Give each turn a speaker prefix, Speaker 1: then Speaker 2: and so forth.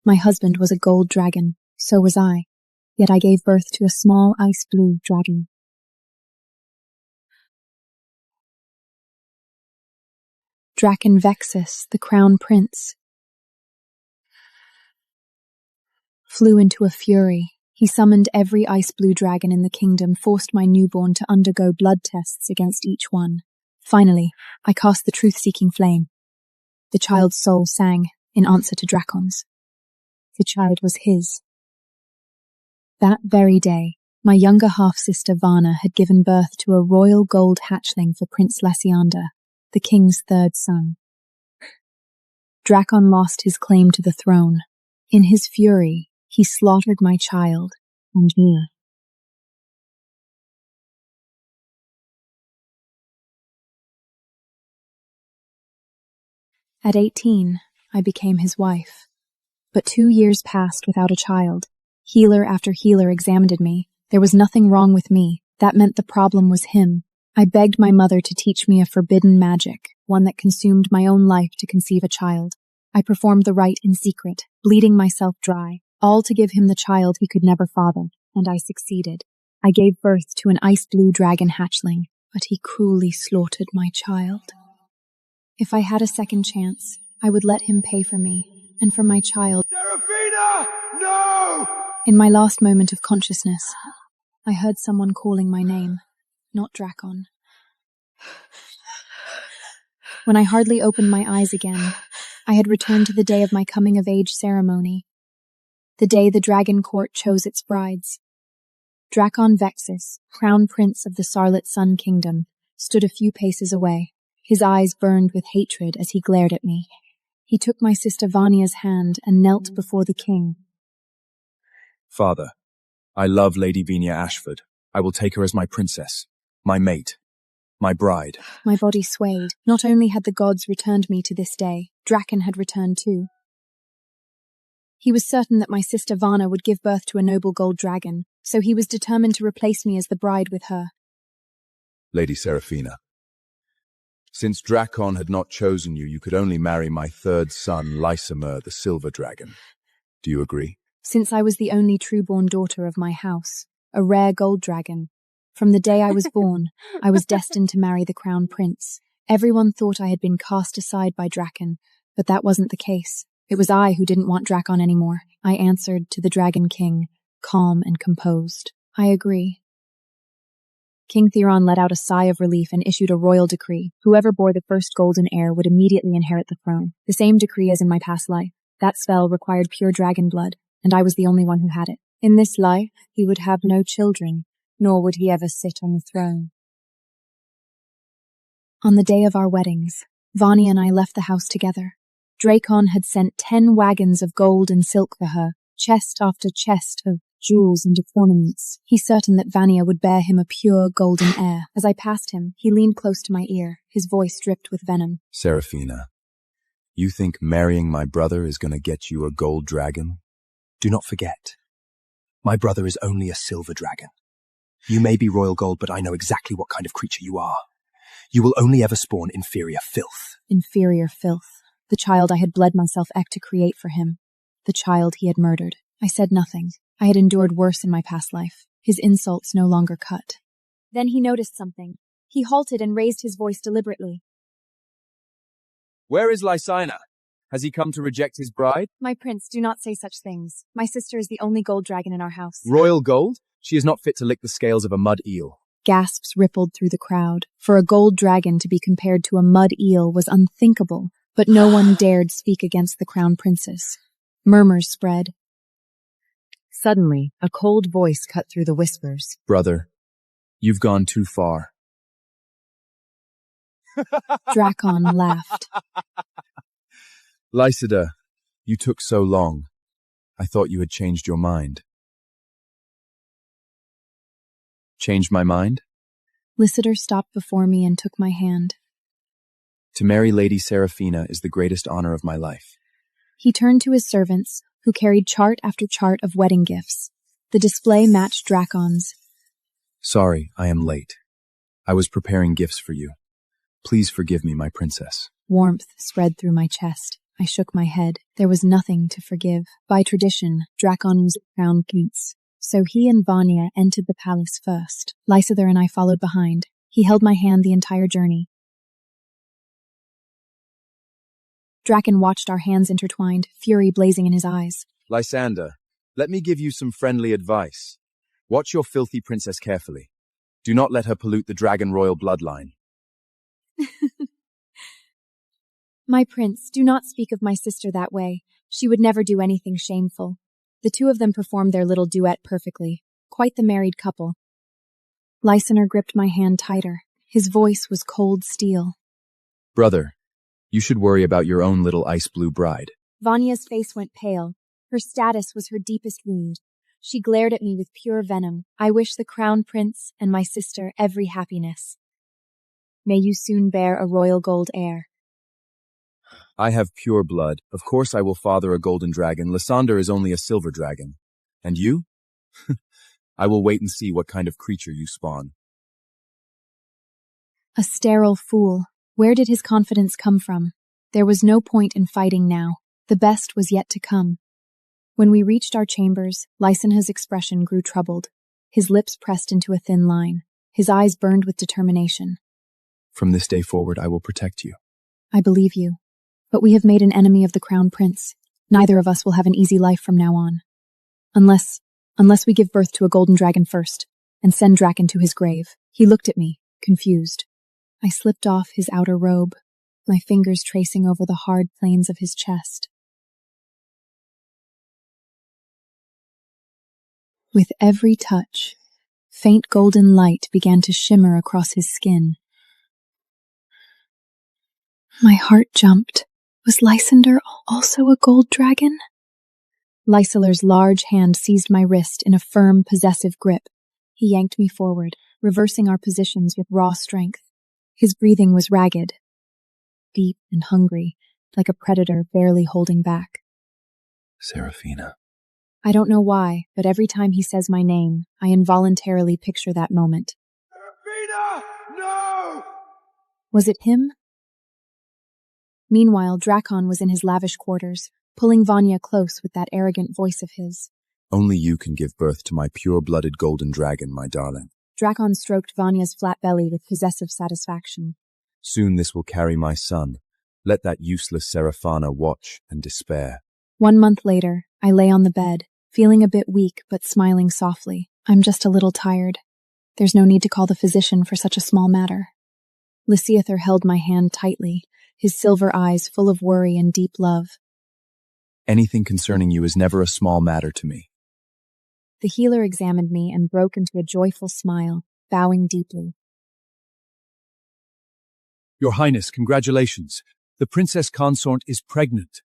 Speaker 1: My husband was a gold dragon, so was I, yet I gave birth to a small ice blue dragon. Draken Vexus, the crown prince, flew into a fury. He summoned every ice blue dragon in the kingdom, forced my newborn to undergo blood tests against each one. Finally, I cast the truth-seeking flame. The child's soul sang in answer to Dracon's. The child was his. That very day, my younger half-sister Vana had given birth to a royal gold hatchling for Prince Lysander, the king's third son. Dracon lost his claim to the throne. In his fury, he slaughtered my child and me. At 18, I became his wife. But 2 years passed without a child. Healer after healer examined me. There was nothing wrong with me. That meant the problem was him. I begged my mother to teach me a forbidden magic, one that consumed my own life to conceive a child. I performed the rite in secret, bleeding myself dry, all to give him the child he could never father, and I succeeded. I gave birth to an ice blue dragon hatchling, but he cruelly slaughtered my child. If I had a second chance, I would let him pay for me, and for my child.
Speaker 2: Seraphina! No!
Speaker 1: In my last moment of consciousness, I heard someone calling my name, not Dracon. When I hardly opened my eyes again, I had returned to the day of my coming-of-age ceremony, the day the dragon court chose its brides. Dracon Vexus, crown prince of the Starlit Sun Kingdom, stood a few paces away. His eyes burned with hatred as he glared at me. He took my sister Vania's hand and knelt before the king.
Speaker 3: Father, I love Lady Venia Ashford. I will take her as my princess, my mate, my bride.
Speaker 1: My body swayed. Not only had the gods returned me to this day, Dracon had returned too. He was certain that my sister Vana would give birth to a noble gold dragon, so he was determined to replace me as the bride with her.
Speaker 3: Lady Seraphina, since Dracon had not chosen you, you could only marry my third son, Lysamer, the silver dragon. Do you agree?
Speaker 1: Since I was the only true-born daughter of my house, a rare gold dragon, from the day I was born, I was destined to marry the crown prince. Everyone thought I had been cast aside by Dracon, but that wasn't the case. It was I who didn't want Dracon anymore. I answered to the Dragon King, calm and composed. I agree. King Theron let out a sigh of relief and issued a royal decree. Whoever bore the first golden heir would immediately inherit the throne. The same decree as in my past life. That spell required pure dragon blood, and I was the only one who had it. In this life, he would have no children, nor would he ever sit on the throne. On the day of our weddings, Vania and I left the house together. Dracon had sent 10 wagons of gold and silk for her, chest after chest of jewels and ornaments. He's certain that Vania would bear him a pure golden heir. As I passed him, he leaned close to my ear. His voice dripped with venom.
Speaker 3: Seraphina, you think marrying my brother is going to get you a gold dragon?
Speaker 4: Do not forget, my brother is only a silver dragon. You may be royal gold, but I know exactly what kind of creature you are. You will only ever spawn inferior filth.
Speaker 1: Inferior filth. The child I had bled myself to create for him. The child he had murdered. I said nothing. I had endured worse in my past life. His insults no longer cut. Then he noticed something. He halted and raised his voice deliberately.
Speaker 3: Where is Lysander? Has he come to reject his bride?
Speaker 1: My prince, do not say such things. My sister is the only gold dragon in our house.
Speaker 3: Royal gold? She is not fit to lick the scales of a mud eel.
Speaker 1: Gasps rippled through the crowd. For a gold dragon to be compared to a mud eel was unthinkable, but no one dared speak against the crown princess. Murmurs spread. Suddenly, a cold voice cut through the whispers.
Speaker 3: Brother, you've gone too far.
Speaker 1: Dracon laughed.
Speaker 3: Lysander, you took so long. I thought you had changed your mind. Changed my mind?
Speaker 1: Lysander stopped before me and took my hand.
Speaker 3: To marry Lady Seraphina is the greatest honor of my life.
Speaker 1: He turned to his servants, who carried chart after chart of wedding gifts. The display matched Dracon's.
Speaker 3: Sorry, I am late. I was preparing gifts for you. Please forgive me, my princess.
Speaker 1: Warmth spread through my chest. I shook my head. There was nothing to forgive. By tradition, Drakon was crown prince. So he and Vanya entered the palace first. Lysander and I followed behind. He held my hand the entire journey. Drakon watched our hands intertwined, fury blazing in his eyes.
Speaker 3: Lysander, let me give you some friendly advice. Watch your filthy princess carefully. Do not let her pollute the dragon royal bloodline.
Speaker 1: My prince, do not speak of my sister that way. She would never do anything shameful. The two of them performed their little duet perfectly. Quite the married couple. Lysander gripped my hand tighter. His voice was cold steel.
Speaker 3: Brother, you should worry about your own little ice blue bride.
Speaker 1: Vanya's face went pale. Her status was her deepest wound. She glared at me with pure venom. I wish the crown prince and my sister every happiness. May you soon bear a royal gold heir.
Speaker 3: I have pure blood. Of course I will father a golden dragon. Lysander is only a silver dragon. And you? I will wait and see what kind of creature you spawn.
Speaker 1: A sterile fool. Where did his confidence come from? There was no point in fighting now. The best was yet to come. When we reached our chambers, Lysander's expression grew troubled. His lips pressed into a thin line. His eyes burned with determination.
Speaker 3: From this day forward, I will protect you.
Speaker 1: I believe you. But we have made an enemy of the crown prince. Neither of us will have an easy life from now on. Unless we give birth to a golden dragon first, and send Drakon to his grave. He looked at me, confused. I slipped off his outer robe, my fingers tracing over the hard planes of his chest. With every touch, faint golden light began to shimmer across his skin. My heart jumped. Was Lysander also a gold dragon? Lysalar's large hand seized my wrist in a firm, possessive grip. He yanked me forward, reversing our positions with raw strength. His breathing was ragged, deep and hungry, like a predator barely holding back.
Speaker 3: Serafina.
Speaker 1: I don't know why, but every time he says my name, I involuntarily picture that moment.
Speaker 2: Serafina! No!
Speaker 1: Was it him? Meanwhile, Drakon was in his lavish quarters, pulling Vanya close with that arrogant voice of his.
Speaker 3: Only you can give birth to my pure-blooded golden dragon, my darling.
Speaker 1: Drakon stroked Vanya's flat belly with possessive satisfaction.
Speaker 3: Soon this will carry my son. Let that useless Serafina watch and despair.
Speaker 1: 1 month later, I lay on the bed, feeling a bit weak but smiling softly. I'm just a little tired. There's no need to call the physician for such a small matter. Lysander held my hand tightly, his silver eyes full of worry and deep love.
Speaker 3: Anything concerning you is never a small matter to me.
Speaker 1: The healer examined me and broke into a joyful smile, bowing deeply.
Speaker 5: Your Highness, congratulations. The princess consort is pregnant.